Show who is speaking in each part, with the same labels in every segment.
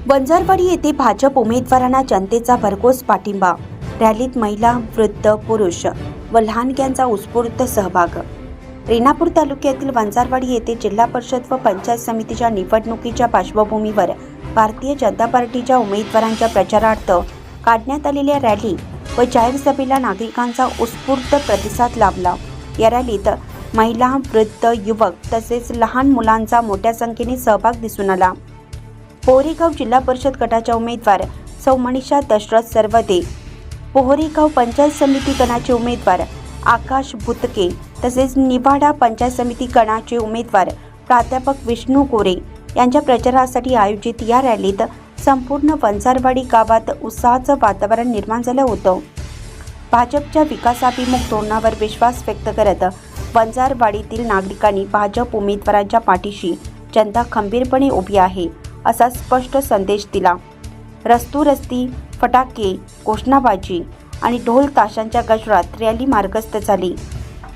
Speaker 1: वंजारवाडी येथे भाजप उमेदवारांना जनतेचा भरघोस पाठिंबा। रॅलीत महिला, वृद्ध, पुरुष व लहानग्यांचा उत्स्फूर्त सहभाग। रेणापूर तालुक्यातील वंजारवाडी येथे जिल्हा परिषद व पंचायत समितीच्या निवडणुकीच्या पार्श्वभूमीवर भारतीय जनता पार्टीच्या उमेदवारांच्या प्रचारार्थ काढण्यात आलेल्या रॅली व जाहीर सभेला नागरिकांचा उत्स्फूर्त प्रतिसाद लाभला। या रॅलीत महिला, वृद्ध, युवक तसेच लहान मुलांचा मोठ्या संख्येने सहभाग दिसून आला। पोहरेगाव जिल्हा परिषद गटाच्या उमेदवार सौ मनीषा दशरथ सरवदे, पोहरेगाव पंचायत समिती गणाचे उमेदवार आकाश भुतके तसेच निवाडा पंचायत समिती गणाचे उमेदवार प्राध्यापक विष्णू गोरे यांच्या प्रचारासाठी आयोजित या रॅलीत संपूर्ण वंजारवाडी गावात उत्साहाचं वातावरण निर्माण झालं होतं। भाजपच्या विकासाभिमुख धोरणावर विश्वास व्यक्त करत वंजारवाडीतील नागरिकांनी भाजप उमेदवारांच्या पाठीशी जनता खंबीरपणे उभी आहे असा स्पष्ट संदेश दिला। रस्ती फटाके, घोषणाबाजी आणि ढोल ताशांच्या गजरात रॅली मार्गस्थ झाली।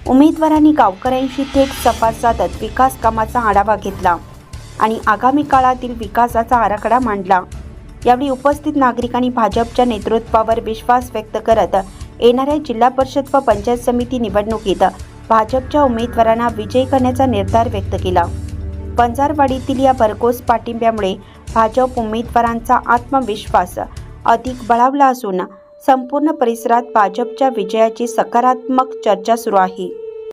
Speaker 1: उमेदवारांनी गावकऱ्यांशी थेट संवाद साधत विकास कामाचा आढावा घेतला आणि आगामी काळातील विकासाचा आराखडा मांडला। यावेळी उपस्थित नागरिकांनी भाजपच्या नेतृत्वावर विश्वास व्यक्त करत येणाऱ्या जिल्हा परिषद व पंचायत समिती निवडणुकीत भाजपच्या उमेदवारांना विजयी करण्याचा निर्धार व्यक्त केला। वंजारवाडीतील या भरघोस पाठिंब्यामुळे भाजप उमेदवारांचा आत्मविश्वास अधिक बळावला असून संपूर्ण परिसरात भाजपच्या विजयाची सकारात्मक चर्चा सुरू आहे।